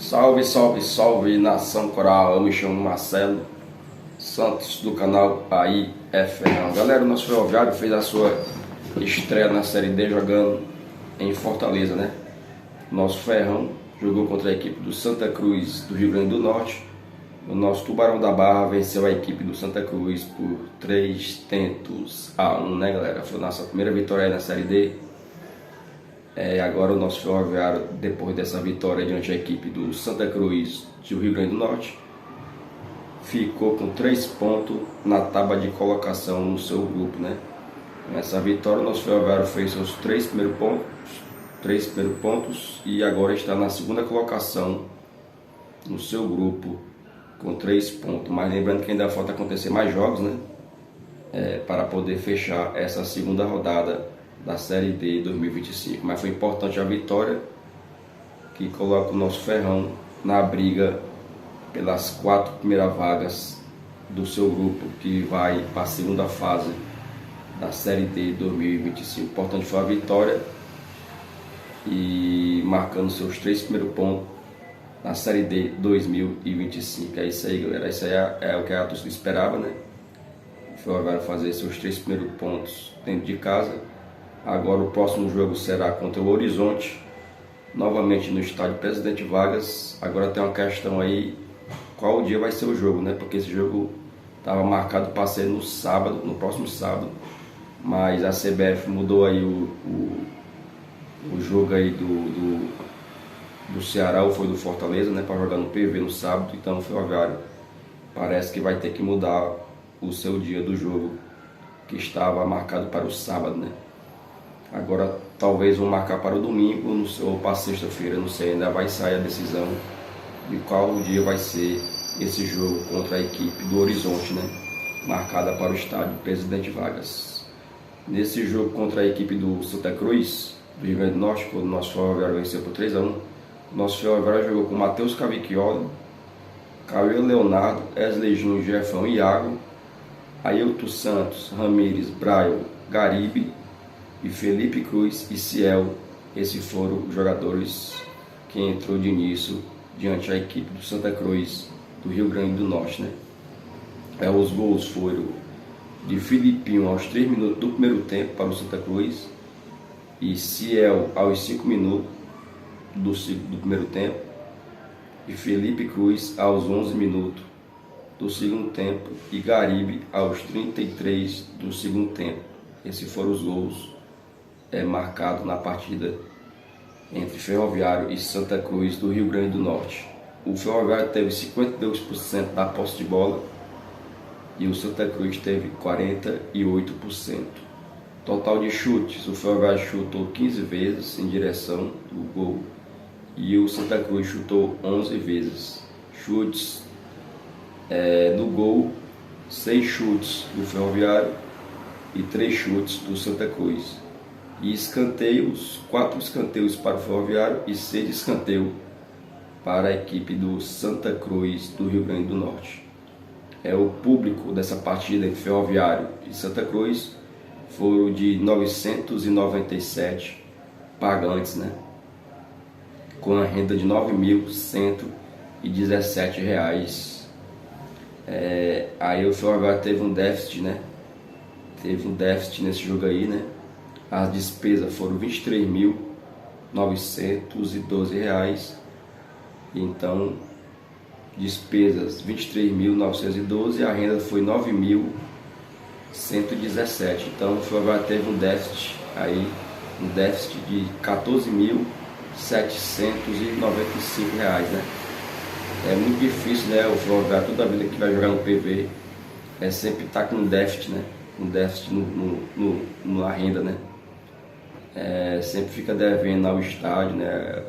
Salve, salve, salve, nação coral. Eu me chamo Marcelo Santos, do canal AI Ferrão. Galera, o nosso Ferroviário fez a sua estreia na Série D jogando em Fortaleza, né? Nosso Ferrão jogou contra a equipe do Santa Cruz do Rio Grande do Norte. O nosso Tubarão da Barra venceu a equipe do Santa Cruz por 3-1, né, galera? Foi a nossa primeira vitória aí na Série D. Agora o nosso Ferroviário, depois dessa vitória diante da equipe do Santa Cruz do Rio Grande do Norte, ficou com 3 pontos na tábua de colocação no seu grupo, né? Nessa vitória o nosso Ferroviário fez seus 3 primeiros pontos e agora está na segunda colocação no seu grupo com 3 pontos. Mas lembrando que ainda falta acontecer mais jogos, né? Para poder fechar essa segunda rodada da Série D 2025, mas foi importante a vitória que coloca o nosso Ferrão na briga pelas 4 primeiras vagas do seu grupo, que vai para a segunda fase da Série D 2025. Importante foi a vitória e marcando seus 3 primeiros pontos na Série D 2025. É isso aí, galera. Isso aí é o que a torcida esperava, né? O Ferroviário fazer seus 3 primeiros pontos dentro de casa. Agora o próximo jogo será contra o Horizonte, novamente no estádio Presidente Vargas. Agora tem uma questão aí, qual dia vai ser o jogo, né? Porque esse jogo estava marcado para ser no sábado, no próximo sábado, mas a CBF mudou aí o jogo aí do Ceará, ou foi do Fortaleza, né? Para jogar no PV no sábado. Então o Ferroviário parece que vai ter que mudar o seu dia do jogo, que estava marcado para o sábado, né? Agora talvez vão marcar para o domingo ou para sexta-feira, não sei, ainda vai sair a decisão de qual dia vai ser esse jogo contra a equipe do Horizonte, né? Marcada para o estádio Presidente Vargas. Nesse jogo contra a equipe do Santa Cruz, do Rio Grande do Norte, quando o nosso Ferroviário venceu por 3-1, o nosso Ferroviário jogou com Matheus Cavicchioli, Cauê Leonardo, Wesley Júnior, Jefão e Iago, Ailton Santos, Ramires, Braio, Garibe e Felipe Cruz e Ciel. Esses foram os jogadores que entrou de início diante da equipe do Santa Cruz do Rio Grande do Norte, né? Os gols foram de Filipinho aos 3 minutos do primeiro tempo para o Santa Cruz e Ciel aos 5 minutos do primeiro tempo e Felipe Cruz aos 11 minutos do segundo tempo e Garibe aos 33 do segundo tempo. Esses foram os gols marcado na partida entre Ferroviário e Santa Cruz do Rio Grande do Norte. O Ferroviário teve 52% da posse de bola e o Santa Cruz teve 48%. Total de chutes, o Ferroviário chutou 15 vezes em direção do gol e o Santa Cruz chutou 11 vezes. Chutes no gol, 6 chutes do Ferroviário e 3 chutes do Santa Cruz. E escanteios, 4 escanteios para o Ferroviário e 6 escanteios para a equipe do Santa Cruz do Rio Grande do Norte. O público dessa partida entre Ferroviário e Santa Cruz foram de 997 pagantes, né? Com a renda de R$ 9.117. Aí o Ferroviário teve um déficit, né? Teve um déficit nesse jogo aí, né? As despesas foram R$ 23.912. Então, despesas R$ 23.912 e a renda foi R$ 9.117. Então, o Ferroviário teve um déficit aí, de R$ 14.795, né? É muito difícil, né? O Ferroviário, toda a vida que vai jogar no PV, sempre tá com déficit, né? Um déficit na renda, né? Sempre fica devendo ao estádio, né?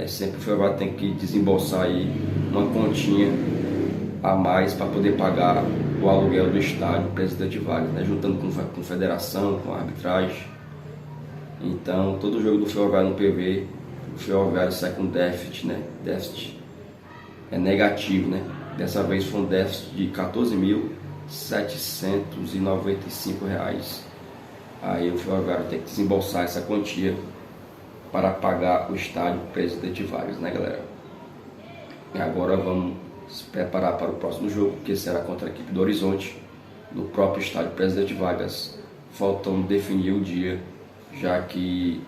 Sempre o Ferroviário tem que desembolsar aí uma continha a mais para poder pagar o aluguel do estádio Presidente Vargas, né? Juntando com federação, com arbitragem. Então, todo jogo do Ferroviário no PV, o Ferroviário sai com déficit, né? Déficit negativo, né? Dessa vez foi um déficit de R$ 14.795. Aí o Ferroviário tem que desembolsar essa quantia para pagar o estádio Presidente Vargas, né, galera? E agora vamos se preparar para o próximo jogo, que será contra a equipe do Horizonte, no próprio estádio Presidente Vargas. Faltam definir o dia, já que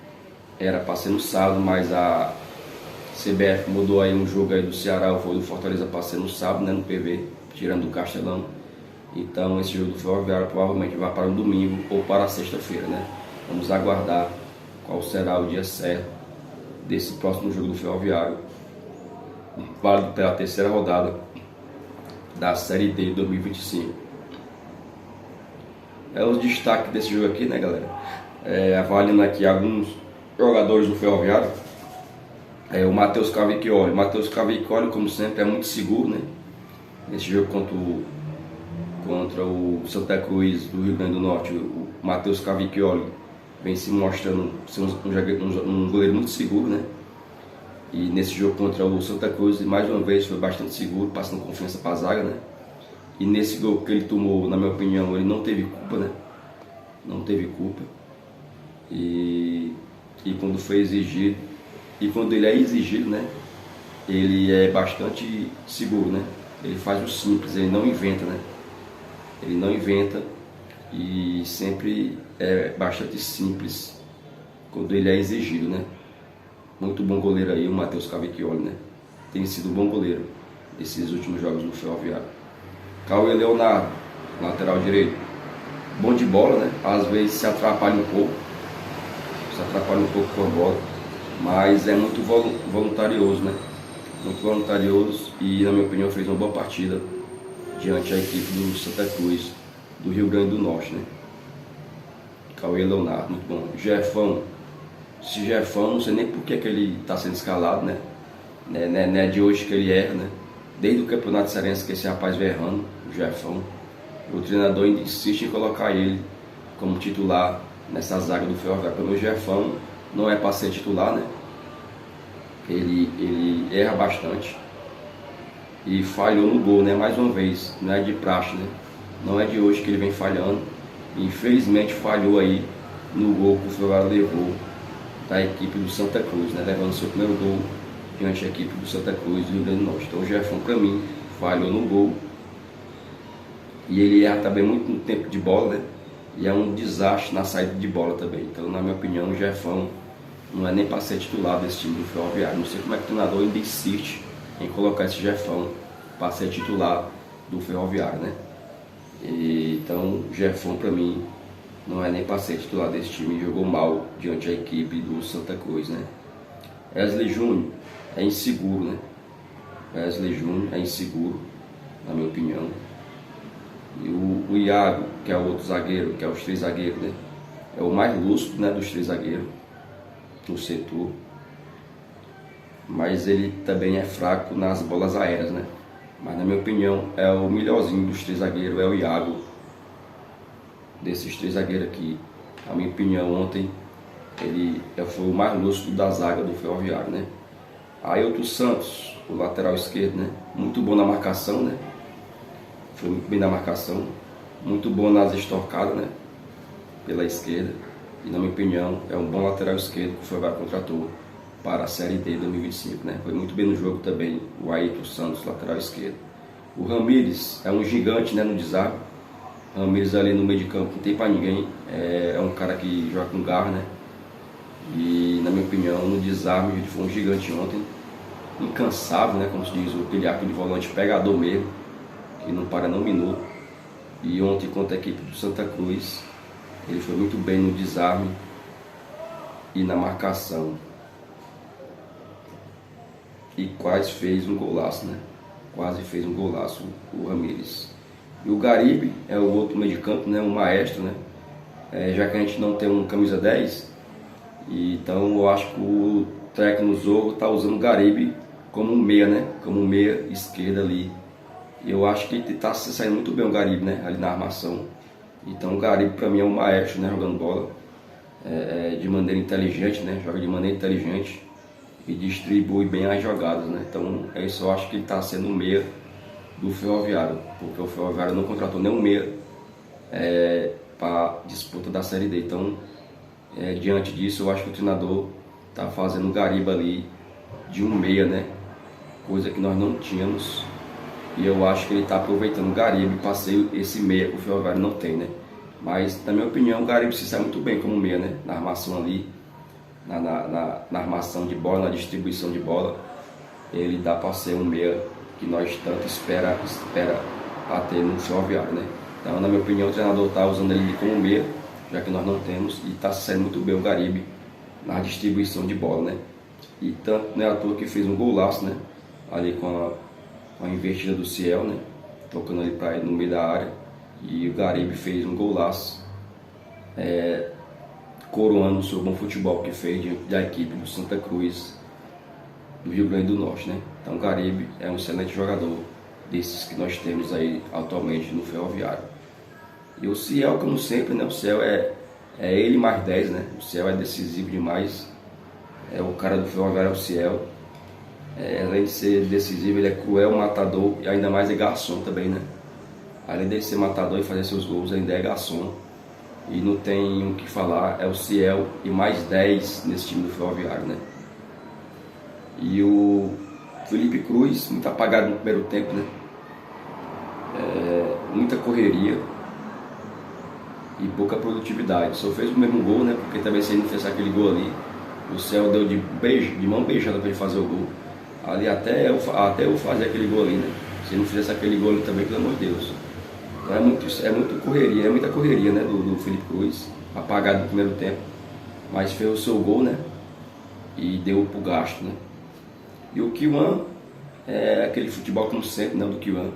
era para ser no sábado, mas a CBF mudou aí um jogo aí do Ceará, foi do Fortaleza, para ser no sábado, né, no PV, tirando do Castelão. Então esse jogo do Ferroviário provavelmente vai para o domingo ou para a sexta-feira, né? Vamos aguardar qual será o dia certo desse próximo jogo do Ferroviário, válido pela terceira rodada da Série D de 2025. O destaque desse jogo aqui, né, galera? Avaliando aqui alguns jogadores do Ferroviário. O Matheus Cavicchioli. Matheus Cavicchioli, como sempre, é muito seguro, né? Nesse jogo contra o Santa Cruz do Rio Grande do Norte, o Matheus Cavicchioli vem se mostrando ser um goleiro muito seguro, né? E nesse jogo contra o Santa Cruz, mais uma vez, foi bastante seguro, passando confiança para a zaga, né? E nesse gol que ele tomou, na minha opinião, ele não teve culpa, né? Não teve culpa. E quando foi exigido, e quando ele é exigido, né? Ele é bastante seguro, né? Ele faz o simples, ele não inventa, né? Ele não inventa e sempre é bastante simples quando ele é exigido, né? Muito bom goleiro aí, o Matheus Cavicchioli, né? Tem sido um bom goleiro esses últimos jogos no Ferroviário. Cauê Leonardo, lateral direito. Bom de bola, né? Às vezes se atrapalha um pouco com a bola, mas é muito voluntarioso, né? Muito voluntarioso e, na minha opinião, fez uma boa partida diante da equipe do Santa Cruz do Rio Grande do Norte, né? Cauê Leonardo, muito bom. Jefão. Esse Jefão, não sei nem por que ele está sendo escalado, né? Não é de hoje que ele erra, né? Desde o Campeonato Cearense que esse rapaz vem errando, o Jefão. O treinador ainda insiste em colocar ele como titular nessa zaga do Ferroviário. Porque o Jefão não é para ser titular, né? Ele erra bastante e falhou no gol, né? Mais uma vez, não é de praxe, né? Não é de hoje que ele vem falhando. Infelizmente falhou aí no gol que o Ferroviário levou da equipe do Santa Cruz, né? Levando seu primeiro gol diante da equipe do Santa Cruz do Rio Grande do Norte. Então o Jefão, para mim, falhou no gol e ele erra também muito no tempo de bola, né? E é um desastre na saída de bola também. Então, na minha opinião, o Jefão não é nem para ser titular desse time do Ferroviário. Não sei como é que o treinador ainda insiste em colocar esse Jefão para ser titular do Ferroviário, né? Então, o Jefão, para mim, não é nem para ser titular desse time. Jogou mal diante da equipe do Santa Cruz, né? Wesley Júnior é inseguro, né? Wesley Júnior é inseguro, na minha opinião. E o Iago, que é o outro zagueiro, que é os três zagueiros, né? É o mais lúcido, né, dos três zagueiros no setor. Mas ele também é fraco nas bolas aéreas, né? Mas na minha opinião é o melhorzinho dos três zagueiros, é o Iago. Desses três zagueiros aqui, na minha opinião, ontem ele foi o mais lúcido da zaga do Ferroviário, né? Ailton Santos, o lateral esquerdo, né? Muito bom na marcação, né? Foi muito bem na marcação, muito bom nas estocadas, né? Pela esquerda. E na minha opinião é um bom lateral esquerdo que o Ferroviário contratou para a Série D 2025, né? Foi muito bem no jogo também o Ailton Santos, lateral esquerdo. O Ramires é um gigante, né, no desarme. Ramires ali no meio de campo não tem para ninguém. É um cara que joga com garra, né? E na minha opinião no desarme ele foi um gigante ontem. Incansável, né? Como se diz, aquele volante pegador mesmo, que não para nem um minuto. E ontem contra a equipe do Santa Cruz ele foi muito bem no desarme e na marcação. E quase fez um golaço, né? Quase fez um golaço o Ramires. E o Garibe é o outro meio de campo, né? Um maestro, né? Já que a gente não tem um camisa 10, então eu acho que o técnico Zorro está usando o Garibe como um meia, né? Como um meia esquerda ali. E eu acho que está se saindo muito bem o Garibe, né? Ali na armação. Então o Garibe para mim é um maestro, né? Jogando bola de maneira inteligente, né? Joga de maneira inteligente e distribui bem as jogadas, né? Então isso eu acho que ele está sendo o meia do Ferroviário, porque o Ferroviário não contratou nenhum meia para disputa da Série D. Então diante disso eu acho que o treinador está fazendo o Garibe ali de um meia, né? coisa que nós não tínhamos. E eu acho que ele está aproveitando o Garibe, passeio esse meia que o Ferroviário não tem, né? Mas, na minha opinião, o Garibe se sai muito bem como meia, né? Na armação ali, na armação de bola, na distribuição de bola. Ele dá para ser um meia que nós tanto espera ter no Ferroviário, né? Então, na minha opinião, o treinador está usando ele como meia, já que nós não temos, e está saindo muito bem o Garibe na distribuição de bola, né? E tanto não é à toa que fez um golaço, né? Ali com a investida do Ciel, né? Tocando ali para no meio da área, e o Garibe fez um golaço, coroando o seu bom futebol que fez diante da equipe do Santa Cruz do Rio Grande do Norte, né? Então o Garibe é um excelente jogador desses que nós temos aí atualmente no Ferroviário. E o Ciel, como sempre, né? O Ciel é ele mais 10, né? O Ciel é decisivo demais. É o cara do Ferroviário, é o Ciel. Além de ser decisivo, ele é cruel, matador e ainda mais é garçom também, né? Além de ser matador e fazer seus gols, ainda é garçom. E não tem o que falar, é o Ciel e mais 10 nesse time do Ferroviário, né? E o Felipe Cruz, muito apagado no primeiro tempo, né? Muita correria e pouca produtividade. Só fez o mesmo gol, né? Porque também se ele não fez aquele gol ali, o Ciel deu de mão beijada para ele fazer o gol. Ali até eu fazer aquele gol ali, né? Se não fizesse aquele gol ali também, pelo amor de Deus. Então é muita correria, né? Do Felipe Cruz, apagado no primeiro tempo. Mas fez o seu gol, né? E deu pro gasto, né? E o Kiwan é aquele futebol como sempre, né? Do Kiwan.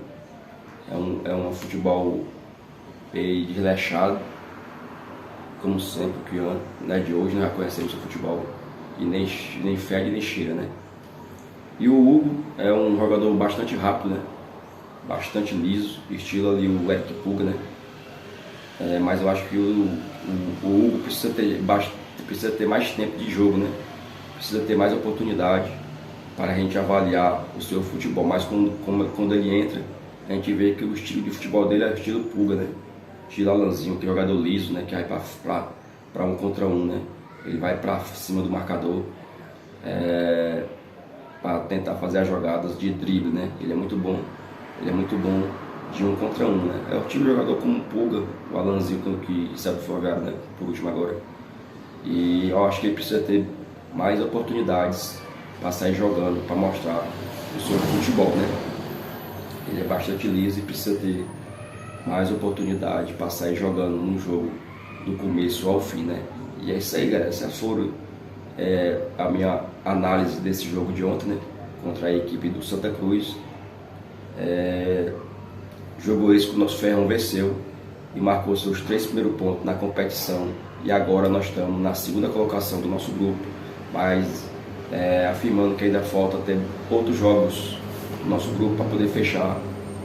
É um futebol meio desleixado, como sempre o Kiwan, né? De hoje nós já conhecemos o futebol. E nem fede nem cheira, né? E o Hugo é um jogador bastante rápido, né? Bastante liso, estilo ali o Eric Puga, né? Mas eu acho que o Hugo precisa ter mais tempo de jogo, né? Precisa ter mais oportunidade para a gente avaliar o seu futebol. Mas quando ele entra, a gente vê que o estilo de futebol dele é o estilo Puga, né? Estilo Alanzinho, que é jogador liso, né? Que vai para um contra um, né? Ele vai para cima do marcador para tentar fazer as jogadas de drible, né? Ele é muito bom de um contra um, né? É o tipo de jogador como o Puga, o Alanzinho que saiu do Ferroviário, né? Por último agora. E eu acho que ele precisa ter mais oportunidades para sair jogando, para mostrar o seu futebol, né? Ele é bastante liso e precisa ter mais oportunidade para sair jogando num jogo do começo ao fim, né? E é isso aí, galera. Essas foram a minha análise desse jogo de ontem, né? Contra a equipe do Santa Cruz. Jogo esse que o nosso Ferrão venceu e marcou seus 3 primeiros pontos na competição. E agora nós estamos na segunda colocação do nosso grupo, mas afirmando que ainda falta ter outros jogos do nosso grupo para poder fechar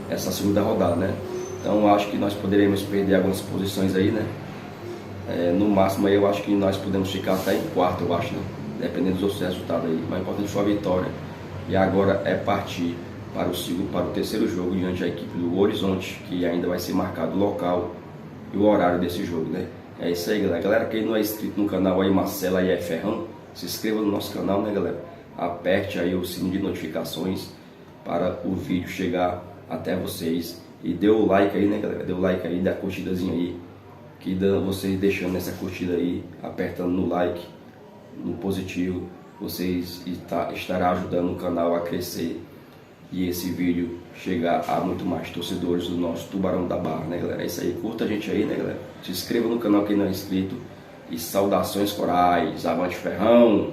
essa segunda rodada, né? Então acho que nós poderemos perder algumas posições aí, né? No máximo aí eu acho que nós podemos ficar até em quarto, eu acho, né? Dependendo dos outros resultados aí. O mais importante foi a vitória. E agora é partir para o terceiro jogo diante da equipe do Horizonte, que ainda vai ser marcado o local e o horário desse jogo, né? É isso aí, galera. Galera, quem não é inscrito no canal aí, Marcelo aí é Ferrão, se inscreva no nosso canal, né, galera? Aperte aí o sininho de notificações para o vídeo chegar até vocês. E dê o like aí, né, galera? Dê o like aí, dá a curtidazinha aí. Que vocês deixando essa curtida aí, apertando no like, no positivo, vocês estará ajudando o canal a crescer e esse vídeo chegar a muito mais torcedores do nosso Tubarão da Barra, né, galera? É isso aí, curta a gente aí, né, galera? Se inscreva no canal quem não é inscrito e saudações corais, avante Ferrão!